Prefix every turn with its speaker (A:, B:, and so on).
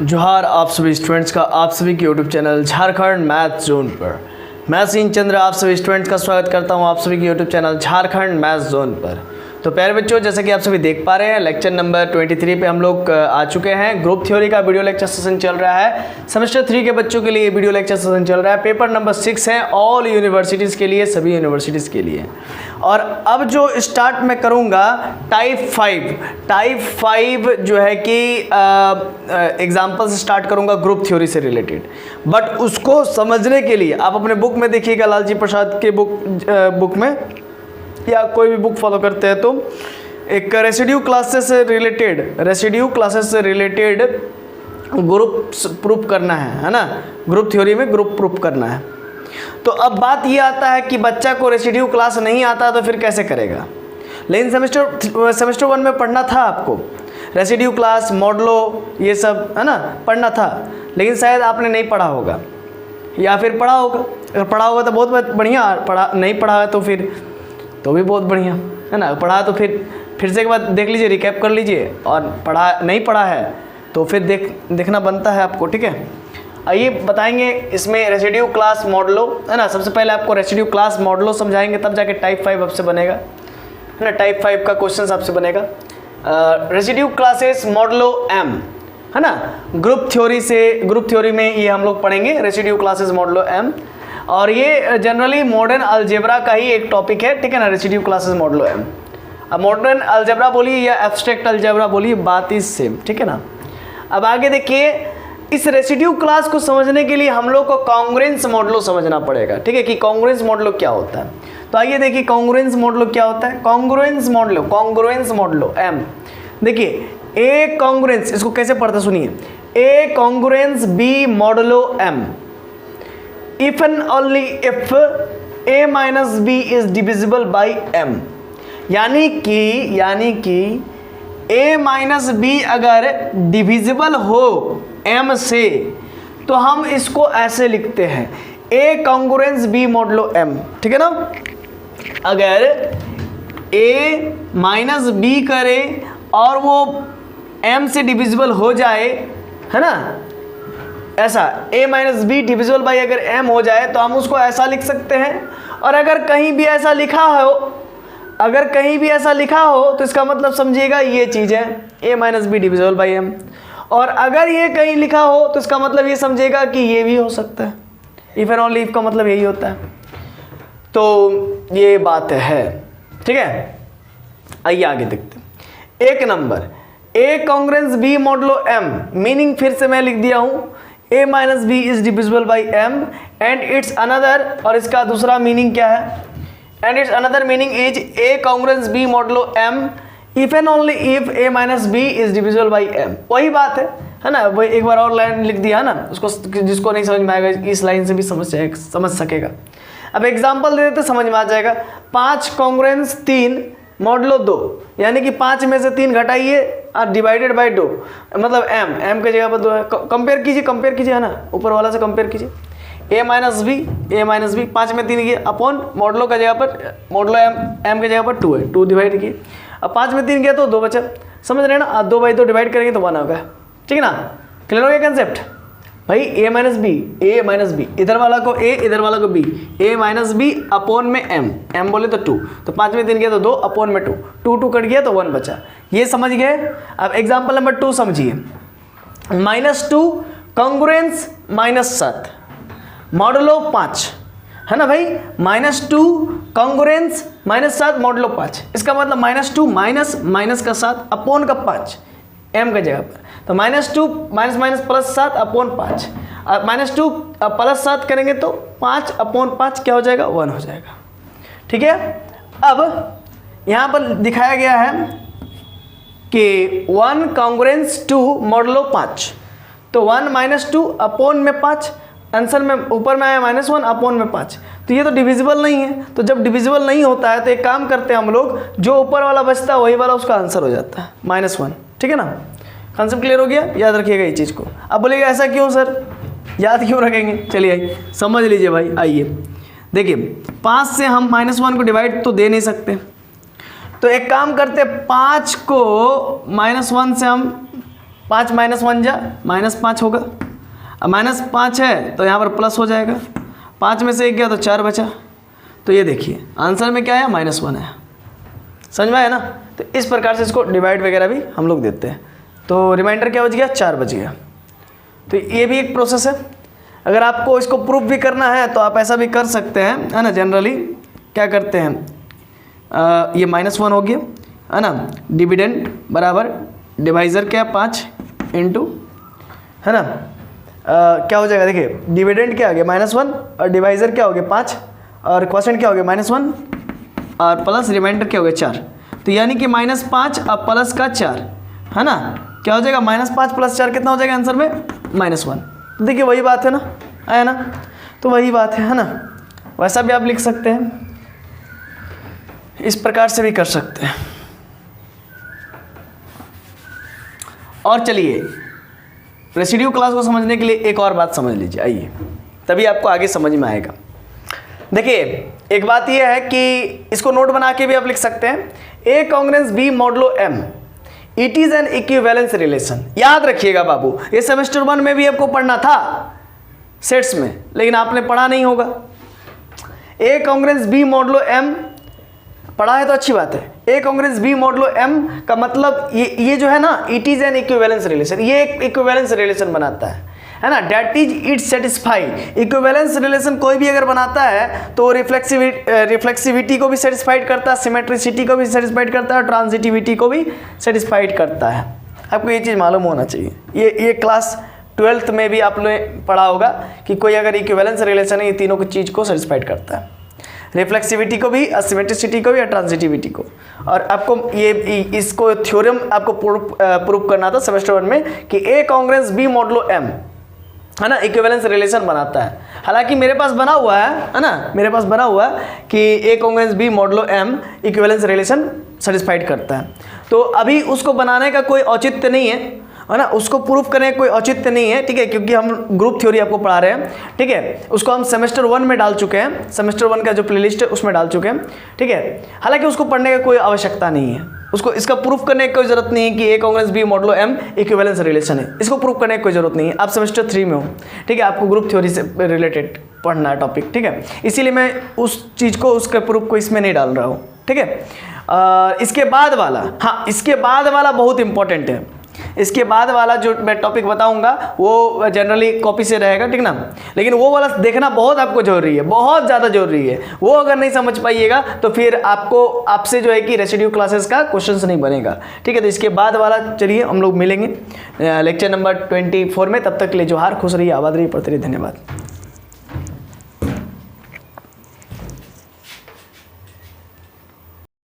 A: जोहार आप सभी स्टूडेंट्स का आप सभी के YouTube channel Jharkhand math zone पर। मैं सिंह चंद्र आप सभी स्टूडेंट्स का स्वागत करता हूं आप सभी के YouTube channel Jharkhand math zone पर। तो प्यारे बच्चों, जैसे कि आप सभी देख पा रहे हैं, लेक्चर नंबर 23 पे हम लोग आ चुके हैं। ग्रुप थ्योरी का वीडियो लेक्चर सेशन चल रहा है। सेमेस्टर 3 के बच्चों के लिए वीडियो लेक्चर सेशन चल रहा है। पेपर नंबर 6 है ऑल यूनिवर्सिटीज़ के लिए, सभी यूनिवर्सिटीज़ के लिए। और अब जो स्टार्ट मैं करूँगा टाइप 5 जो है कि एग्जाम्पल से स्टार्ट करूँगा ग्रुप थ्योरी से रिलेटेड। बट उसको समझने के लिए आप अपने बुक में देखिएगा, लालजी प्रसाद के बुक में या कोई भी बुक फॉलो करते हैं तो एक रेसिड्यू क्लासेस से रिलेटेड ग्रुप प्रूफ करना है ना। ग्रुप थ्योरी में ग्रुप प्रूफ करना है। तो अब बात ये आता है कि बच्चा को रेसिड्यू क्लास नहीं आता तो फिर कैसे करेगा। लेकिन सेमेस्टर 1 में पढ़ना था आपको, रेसिड्यू क्लास, मॉडलो, ये सब है ना पढ़ना था। लेकिन शायद आपने नहीं पढ़ा होगा या फिर पढ़ा होगा। अगर पढ़ा होगा तो बहुत बढ़िया, नहीं पढ़ा है तो फिर तो भी बहुत बढ़िया है ना। पढ़ा तो फिर से एक बार देख लीजिए, रिकैप कर लीजिए। और नहीं पढ़ा है तो फिर देखना बनता है आपको, ठीक है। आइए बताएंगे इसमें रेसिड्यू क्लास मॉडलो है ना। सबसे पहले आपको रेसिड्यू क्लास मॉडलो समझाएंगे, तब जाके टाइप 5 आपसे बनेगा है ना। टाइप 5 का क्वेश्चन आपसे बनेगा। रेसिड्यू क्लासेस मॉडलो एम है ना। ग्रुप थ्योरी में ये हम लोग पढ़ेंगे, रेसिड्यू क्लासेस मॉडलो एम। और ये जनरली मॉडर्न अलजेब्रा का ही एक टॉपिक है, ठीक है ना। Residue classes modulo M. अब मॉडर्न अलजेब्रा बोलिए या एब्स्ट्रैक्ट अलजेब्रा बोलिए, बात इज सेम, ठीक है ना। अब आगे देखिए, इस रेसिड्यू क्लास को समझने के लिए हम लोग को कॉन्ग्रुएंस मॉडलो समझना पड़ेगा, ठीक है, कि कॉन्ग्रुएंस मॉडलो क्या होता है। तो आइए देखिए कॉन्ग्रुएंस मॉडलो क्या होता है। Congruence modulo m. देखिए ए कॉन्ग्रुएंस, इसको कैसे पढ़ते सुनिए। A congruence b modulo m if and only if a minus b is divisible by m। यानी कि a माइनस बी अगर डिविजिबल हो m से तो हम इसको ऐसे लिखते हैं, a congruence b modulo m, ठीक है ना। अगर a माइनस बी करे और वो m से डिविजिबल हो जाए है ना, ऐसा a minus be divisible by अगर m हो जाए तो हम उसको ऐसा लिख सकते हैं। और अगर कहीं भी ऐसा लिखा हो तो इसका मतलब समझिएगा ये चीज़ है a minus be divisible by m। और अगर ये कहीं लिखा हो तो इसका मतलब ये समझिएगा कि ये भी हो सकता है। इफ एंड ओनली इफ का मतलब यही होता है। तो ये बात है, ठीक है। आइए आगे देखते हैं। एक number a congruence b modulo m, meaning फिर से मैं लिख दिया हूँ, a minus B is divisible by m and it's another, और इसका दूसरा मीनिंग क्या है, and it's another meaning is a congruence b modulo m if and only if a minus B is divisible by m। वही बात है ना। वही एक बार और लाइन लिख दिया है ना, उसको जिसको नहीं समझ में आएगा इस लाइन से भी समझ सकेगा। अब एग्जाम्पल दे देते, समझ में आ जाएगा। 5 कॉन्ग्रुएंस 3 मॉडलो 2, यानी कि 5 में से 3 घटाइए और डिवाइडेड बाई 2, मतलब m के जगह पर 2 है। कंपेयर कीजिए है ना, ऊपर वाला से कंपेयर कीजिए। a माइनस बी 5 में 3 किए अपॉन मॉडलो का जगह पर, मॉडलो m के जगह पर 2 है, 2 डिवाइड किए। अब 5 में 3 किया तो 2 बचा, समझ रहे हैं ना। 2 बाई 2 डिवाइड करेंगे तो 1 होगा, ठीक है ना। क्लियर हो गया कंसेप्ट भाई। a माइनस बी, इधर वाला को a, इधर वाला को b, a minus B upon में m बोले तो 2, तो 5 में 3 गया तो 2 अपॉन में 2 कट गया तो 1 बचा। ये समझ गए। अब एग्जाम्पल नंबर 2 समझिए। -2 कॉन्ग्रुएंस -7 मॉडलो 5 है ना भाई। -2 कॉन्ग्रुएंस -7 मॉडलो 5, इसका मतलब -2 माइनस का 7 अपॉन का 5 m का जगह पर, तो -2 माइनस प्लस 7 अपॉन 5। -2 प्लस 7 करेंगे तो 5 अपॉन 5 क्या हो जाएगा, 1 हो जाएगा, ठीक है। अब यहाँ पर दिखाया गया है कि 1 कॉन्ग्रुएंस 2 मॉडलो 5, तो 1 -2 अपॉन में 5, आंसर में ऊपर में आया -1 अपॉन में 5, तो ये तो डिविजिबल नहीं है। तो जब डिविजिबल नहीं होता है तो एक काम करते हैं हम लोग, जो ऊपर वाला बचता है वही वाला उसका आंसर हो जाता है, -1, ठीक है ना। कॉन्सेप्ट क्लियर हो गया, याद रखिएगा ये चीज़ को। अब बोलिएगा ऐसा क्यों सर, याद क्यों रखेंगे, चलिए आइए समझ लीजिए भाई। आइए देखिए, 5 से हम -1 को डिवाइड तो दे नहीं सकते, तो एक काम करते 5 को -1 से हम 5 माइनस 1 जा -5 होगा। अब -5 है तो यहाँ पर प्लस हो जाएगा, 5 में से 1 गया तो 4 बचा। तो ये देखिए आंसर में क्या है, -1 है। समझ में आया ना। तो इस प्रकार से इसको डिवाइड वगैरह भी हम लोग देते हैं। तो रिमाइंडर क्या बच गया, 4 बच गया। तो ये भी एक प्रोसेस है। अगर आपको इसको प्रूफ भी करना है तो आप ऐसा भी कर सकते हैं, है ना। जनरली क्या करते हैं, ये -1 हो गया, है ना। डिविडेंड बराबर डिवाइज़र क्या 5 इंटू, है ना, क्या हो जाएगा, देखिए डिविडेंड क्या हो गया -1 और डिवाइज़र क्या हो गया 5 और क्वोशेंट क्या हो गया -1 और प्लस रिमाइंडर क्या हो गया 4। तो यानी कि -5 और प्लस का 4, है ना, क्या हो जाएगा -5 + 4 कितना हो जाएगा आंसर में, -1। तो देखिए वही बात है ना, आया ना। तो वही बात है ना। वैसा भी आप लिख सकते हैं, इस प्रकार से भी कर सकते हैं। और चलिए रेसिड्यू क्लास को समझने के लिए एक और बात समझ लीजिए, आइए, तभी आपको आगे समझ में आएगा। देखिए एक बात यह है कि इसको नोट बना के भी आप लिख सकते हैं, a congruence B modulo m, it is an equivalence relation. याद रखिएगा बाबू, ये सेमेस्टर 1 में भी आपको पढ़ना था सेट्स में, लेकिन आपने पढ़ा नहीं होगा। A congruence B modulo M पढ़ा है तो अच्छी बात है। A congruence B modulo M का मतलब ये जो है ना, it is an equivalence relation, ये एक इक्विवेलेंस रिलेशन बनाता है ना। That is it satisfy. Equivalence relation कोई भी अगर बनाता है तो रिफ्लेक्सिविटी को भी सेटिस्फाइड करता है, सिमेट्रिसिटी को भी सेटिस्फाइड करता है, ट्रांजिटिविटी को भी सेटिस्फाइड करता है। आपको ये चीज़ मालूम होना चाहिए। ये क्लास 12th में भी आपने पढ़ा होगा कि कोई अगर इक्विवेलेंस रिलेशन है, ये तीनों की चीज़ को सेटिस्फाइड करता है, रिफ्लेक्सिविटी को भी, सिमेट्रिसिटी को भी और ट्रांजिटिविटी को। और आपको ये इसको थ्योरम आपको प्रूव करना था सेमेस्टर 1 में कि a congruence B modulo M, है ना, इक्विवेलेंस रिलेशन बनाता है। हालांकि मेरे पास बना हुआ है ना, मेरे पास बना हुआ है कि a congruence B modulo m equivalence relation satisfied करता है। तो अभी उसको बनाने का कोई औचित्य नहीं है ना, उसको प्रूफ करने का कोई औचित्य नहीं है, ठीक है, क्योंकि हम ग्रुप थ्योरी आपको पढ़ा रहे हैं, ठीक है। उसको हम सेमेस्टर 1 में डाल चुके हैं, सेमेस्टर 1 का जो प्लेलिस्ट है उसमें डाल चुके हैं, ठीक है। हालांकि उसको पढ़ने का कोई आवश्यकता नहीं है, उसको इसका प्रूफ करने की कोई जरूरत नहीं है कि a congruence B modulo m equivalence relation है, इसको प्रूफ करने की कोई जरूरत नहीं है। आप सेमेस्टर 3 में हो, ठीक है, आपको ग्रुप थ्योरी से रिलेटेड पढ़ना है टॉपिक, ठीक है। इसीलिए मैं उस चीज़ को, उसके प्रूफ को इसमें नहीं डाल रहा हूँ, ठीक है। इसके बाद वाला, हाँ, इसके बाद वाला बहुत इंपॉर्टेंट है। इसके बाद वाला जो मैं टॉपिक बताऊंगा वो जनरली कॉपी से रहेगा, ठीक ना, लेकिन वो वाला देखना बहुत आपको जरूरी है, बहुत ज़्यादा जरूरी है। वो अगर नहीं समझ पाइएगा तो फिर आपसे जो है कि रेसिड्यू क्लासेस का क्वेश्चंस नहीं बनेगा, ठीक है। तो इसके बाद वाला चलिए हम लोग मिलेंगे लेक्चर नंबर 24 में। तब तक के लिए जोहार, खुश रहिए, आबाद रहिए, पढ़ते रहिए, धन्यवाद।